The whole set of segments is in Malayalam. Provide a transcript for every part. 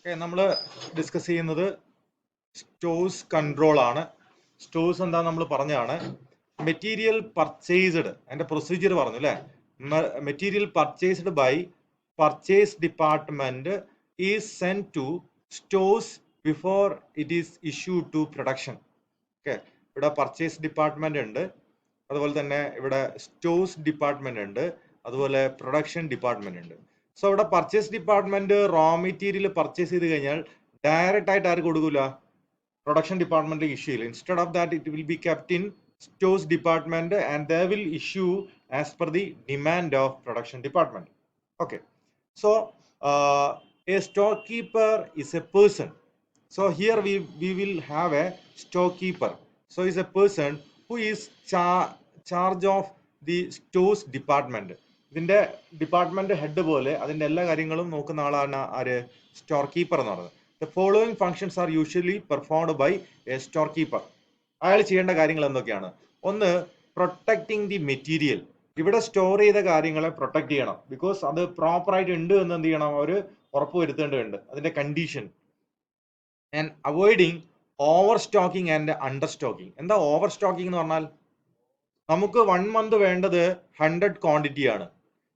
ഓക്കെ, നമ്മൾ ഡിസ്കസ് ചെയ്യുന്നത് സ്റ്റോഴ്സ് കൺട്രോൾ ആണ്. സ്റ്റോഴ്സ് എന്താ നമ്മൾ പറഞ്ഞാണ്. മെറ്റീരിയൽ പർച്ചേസ്ഡ് അതിന്റെ പ്രൊസീജിയർ പറഞ്ഞു അല്ലേ. Material purchased by purchase department is send to stores before it is issued to production. Okay, ഇവിടെ പർച്ചേസ് ഡിപ്പാർട്ട്മെന്റ് ഉണ്ട്, അതുപോലെ തന്നെ ഇവിടെ സ്റ്റോഴ്സ് ഡിപ്പാർട്ട്മെന്റ് ഉണ്ട്, അതുപോലെ പ്രൊഡക്ഷൻ ഡിപ്പാർട്ട്മെന്റ് ഉണ്ട്. സോ ഇവിടെ purchase department raw material purchase ചെയ്ത് കഴിഞ്ഞാൽ ഡയറക്റ്റ് ആയിട്ട് ആർക്ക് കൊടുക്കൂല, പ്രൊഡക്ഷൻ ഡിപ്പാർട്ട്മെന്റ് ഇഷ്യൂ ചെയ്യില്ല. Instead of that it will be kept in stores department and they will issue as per the demand of production department. Okay, so A stock keeper is A person. So here we will have a storekeeper. So is a person who is charge of the stores department. ഇതിന്റെ ഡിപ്പാർട്ട്മെന്റ് ഹെഡ് പോലെ അതിന്റെ എല്ലാ കാര്യങ്ങളും നോക്കുന്ന ആളാണ് ആര്, സ്റ്റോർ കീപ്പർ എന്ന് പറയുന്നത്. The following functions are usually performed by a storekeeper. അയാൾ ചെയ്യേണ്ട കാര്യങ്ങൾ എന്തൊക്കെയാണ്? ഒന്ന്, പ്രൊട്ടക്ടിങ് ദി മെറ്റീരിയൽ. ഇവിടെ സ്റ്റോർ ചെയ്ത കാര്യങ്ങളെ പ്രൊട്ടക്ട് ചെയ്യണം. ബിക്കോസ് അത് പ്രോപ്പർ ആയിട്ട് ഉണ്ട് എന്ന് എന്ത് ചെയ്യണം, അവർ ഉറപ്പ് വരുത്തേണ്ടതുണ്ട് അതിന്റെ condition. And avoiding overstocking and understocking. എന്താ ഓവർ സ്റ്റോക്കിംഗ് എന്ന് പറഞ്ഞാൽ? നമുക്ക് 1 month വേണ്ടത് 100 ക്വാണ്ടിറ്റി ആണ്.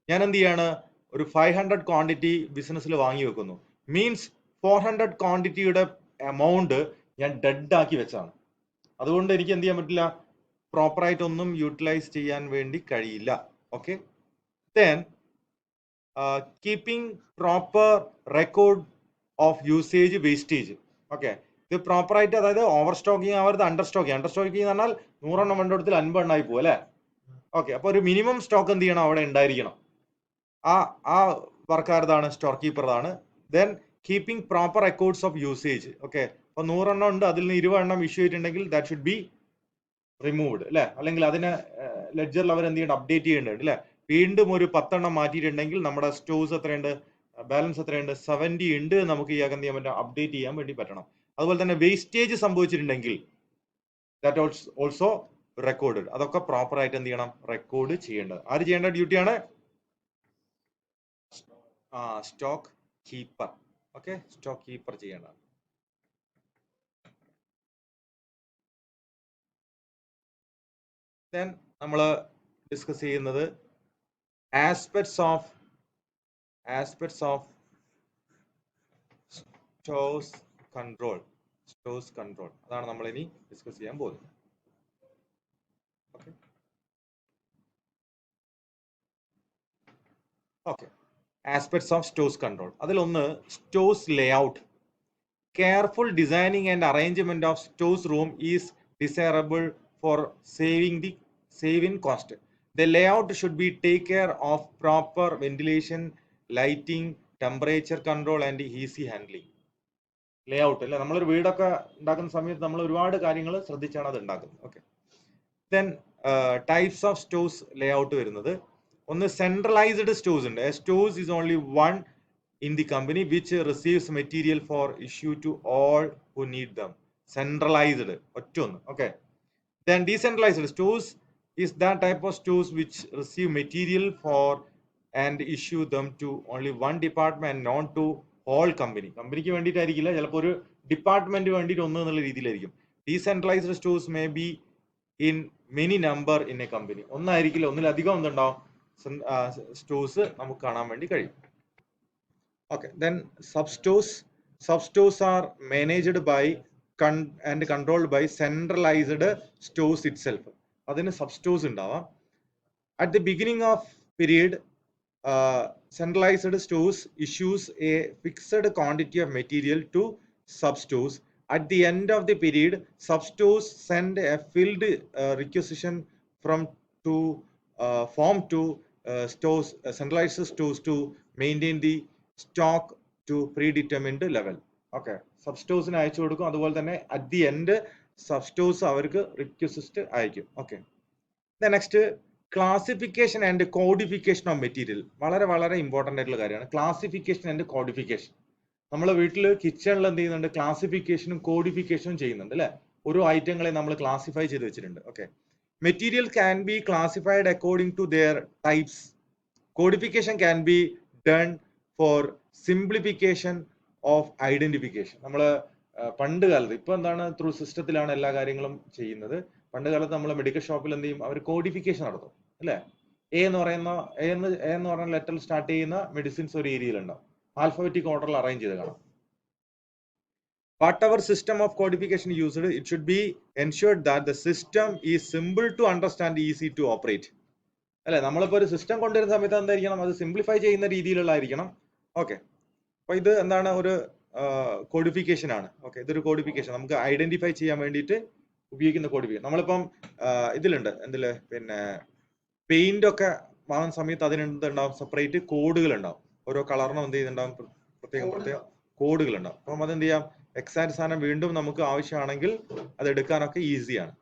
ഞാൻ എന്ത് ചെയ്യാണ്, ഒരു 500 ക്വാണ്ടിറ്റി ബിസിനസ്സിൽ വാങ്ങി വെക്കുന്നു. മീൻസ് 400 ക്വാണ്ടിറ്റിയുടെ എമൗണ്ട് ഞാൻ ഡെഡ് ആക്കി വെച്ചാണ്. അതുകൊണ്ട് എനിക്ക് എന്ത് ചെയ്യാൻ പറ്റില്ല, പ്രോപ്പറായിട്ടൊന്നും യൂട്ടിലൈസ് ചെയ്യാൻ വേണ്ടി കഴിയില്ല. Okay, then keeping proper record of usage wastage. Okay, ഇത് പ്രോപ്പർ ആയിട്ട്, അതായത് ഓവർ സ്റ്റോക്കിംഗ് ആവരുത്, അണ്ടർ സ്റ്റോക്കിംഗ്. അണ്ടർ സ്റ്റോക്കിംഗ് എന്ന് പറഞ്ഞാൽ 100 എണ്ണം വേണ്ടടത്തിൽ 50 എണ്ണമായി പോകും അല്ലേ. ഓക്കെ, അപ്പൊ ഒരു മിനിമം സ്റ്റോക്ക് എന്ത് ചെയ്യണം, അവിടെ ഉണ്ടായിരിക്കണം. ആ വർക്കാരതാണ്, സ്റ്റോർ കീപ്പറാണ്. Then keeping proper records of usage. Okay, അപ്പൊ 100 എണ്ണം ഉണ്ട്, അതിൽ നിന്ന് 20 എണ്ണം ഇഷ്യൂ ചെയ്തിട്ടുണ്ടെങ്കിൽ ദാറ്റ് ഷുഡ് ബി റിമൂവ്ഡ് അല്ലെ. അല്ലെങ്കിൽ അതിനെ ലെഡ്ജറിൽ അവർ എന്ത് ചെയ്യണം, അപ്ഡേറ്റ് ചെയ്യേണ്ടതുണ്ട് അല്ലെ. വീണ്ടും ഒരു 10 എണ്ണം മാറ്റിയിട്ടുണ്ടെങ്കിൽ നമ്മുടെ സ്റ്റോഴ്സ് എത്രയുണ്ട്, ബാലൻസ് എത്രയുണ്ട്, 70 ഉണ്ട്, നമുക്ക് ഈ എന്ത് ചെയ്യാൻ പറ്റും, അപ്ഡേറ്റ് ചെയ്യാൻ വേണ്ടി പറ്റണം. അതുപോലെ തന്നെ വേസ്റ്റേജ് സംഭവിച്ചിട്ടുണ്ടെങ്കിൽ ദാറ്റ് ഓൾസോ റെക്കോർഡ്. അതൊക്കെ പ്രോപ്പർ ആയിട്ട് എന്ത് ചെയ്യണം, റെക്കോർഡ് ചെയ്യേണ്ടത്. ആര് ചെയ്യേണ്ട ഡ്യൂട്ടിയാണ്? Stock keeper. Okay, stock keeper ചെയ്യേണ്ടതാണ്. ദെൻ നമ്മൾ ഡിസ്കസ് ചെയ്യുന്നത് aspects of stores control. Stores control അതാണ് നമ്മൾ ഇനി ഡിസ്കസ് ചെയ്യാൻ പോകുന്നത്. Okay, aspects of stores control. അതിലൊന്ന് stores layout. Careful designing and arrangement of stores room is desirable for saving cost. The layout should be take care of proper ventilation, lighting, temperature control and easy handling. Layout അല്ലെ, നമ്മളൊരു വീടൊക്കെ ഉണ്ടാക്കുന്ന സമയത്ത് നമ്മൾ ഒരുപാട് കാര്യങ്ങൾ ശ്രദ്ധിച്ചാണ് അത് ഉണ്ടാക്കുന്നത്. Okay, then types of stores layout വരുന്നത്, ഒന്ന് സെൻട്രലൈസ്ഡ് സ്റ്റോഴ്സ് ഉണ്ട്. Stores is only one in the company which receives material for issue to all who need them. Centralized ഒറ്റൊന്ന്. Okay, then decentralized stores is that type of stores which receive material for and issue them to only one department and not to all company. കമ്പനിക്ക് വേണ്ടിയിട്ടായിരിക്കില്ല, ചിലപ്പോൾ ഒരു ഡിപ്പാർട്ട്മെന്റ് വേണ്ടിയിട്ട് ഒന്ന് എന്നുള്ള രീതിയിലായിരിക്കും. Decentralised stores may be in many number in a company. ഒന്നായിരിക്കില്ല, ഒന്നിലധികം എന്തുണ്ടാവും, സ്റ്റോഴ്സ് നമുക്ക് കാണാൻ വേണ്ടി കഴിയും. Okay, then substores. Substores are managed by and controlled by centralized stores itself. അതിന് substores ഉണ്ടാവാം. At the beginning of period, centralized stores issues a fixed quantity of material to substores. At the end of the period, substores send a filled requisition from to form to stores, centralized stores to maintain the stock to predetermined level. Okay, സബ്സ്റ്റോഴ്സിന് അയച്ചു കൊടുക്കും, അതുപോലെ തന്നെ അറ്റ് ദി എൻഡ് സബ്സ്റ്റോഴ്സ് അവർക്ക് റിക്വസ്റ്റ് അയക്കും. Okay, next classification and codification of material. വളരെ വളരെ ഇമ്പോർട്ടൻ്റ് ആയിട്ടുള്ള കാര്യമാണ് ക്ലാസിഫിക്കേഷൻ ആൻഡ് കോഡിഫിക്കേഷൻ. നമ്മൾ വീട്ടിൽ കിച്ചണിൽ എന്ത് ചെയ്യുന്നുണ്ട്, ക്ലാസിഫിക്കേഷനും കോഡിഫിക്കേഷനും ചെയ്യുന്നുണ്ട് അല്ലെ. ഓരോ ഐറ്റങ്ങളെ നമ്മൾ ക്ലാസിഫൈ ചെയ്ത് വെച്ചിട്ടുണ്ട്. Okay, material can be classified according to their types. Codification can be done for simplification of identification. നമ്മൾ പണ്ട് കാലത്ത്, ഇപ്പൊ എന്താണ് ത്രൂ സിസ്റ്റത്തിലാണ് എല്ലാ കാര്യങ്ങളും ചെയ്യുന്നത്. പണ്ട് കാലത്ത് നമ്മൾ മെഡിക്കൽ ഷോപ്പിൽ എന്ത് ചെയ്യും, അവർ കോഡിഫിക്കേഷൻ നടത്തും അല്ലെ. എ എന്ന് പറയുന്ന ലെറ്റർ സ്റ്റാർട്ട് ചെയ്യുന്ന മെഡിസിൻസ് ഒരു ഏരിയയിൽ ഉണ്ടാവും, ആൽഫബറ്റിക് ഓർഡറിൽ അറേഞ്ച് ചെയ്ത് കാണാം. Whatever system of codification used, it should be ensured that the system is simple to understand, easy to operate. അല്ലെ, നമ്മളിപ്പോ ഒരു സിസ്റ്റം കൊണ്ടുവരുന്ന സമയത്ത് എന്തായിരിക്കണം, അത് സിംപ്ലിഫൈ ചെയ്യുന്ന രീതിയിലുള്ളതായിരിക്കണം. ഓക്കെ, അപ്പൊ ഇത് എന്താണ്, ഒരു കോഡിഫിക്കേഷൻ ആണ്. ഓക്കെ, ഇതൊരു കോഡിഫിക്കേഷൻ, നമുക്ക് ഐഡന്റിഫൈ ചെയ്യാൻ വേണ്ടിയിട്ട് ഉപയോഗിക്കുന്ന കോഡിഫിക്കേഷൻ. നമ്മളിപ്പം ഇതിലുണ്ട് എന്തില്, പിന്നെ പെയിന്റ് ഒക്കെ വാങ്ങുന്ന സമയത്ത് അതിന് എന്തുണ്ടാവും, സെപ്പറേറ്റ് കോഡുകൾ ഉണ്ടാവും. ഓരോ കളറിനും എന്ത് ചെയ്യുന്നുണ്ടാവും, പ്രത്യേക കോഡുകൾ ഉണ്ടാവും. അപ്പം അതെന്ത് ചെയ്യാം, എക്സാക്ട് സാധനം വീണ്ടും നമുക്ക് ആവശ്യമാണെങ്കിൽ അത് എടുക്കാനൊക്കെ ഈസിയാണ്.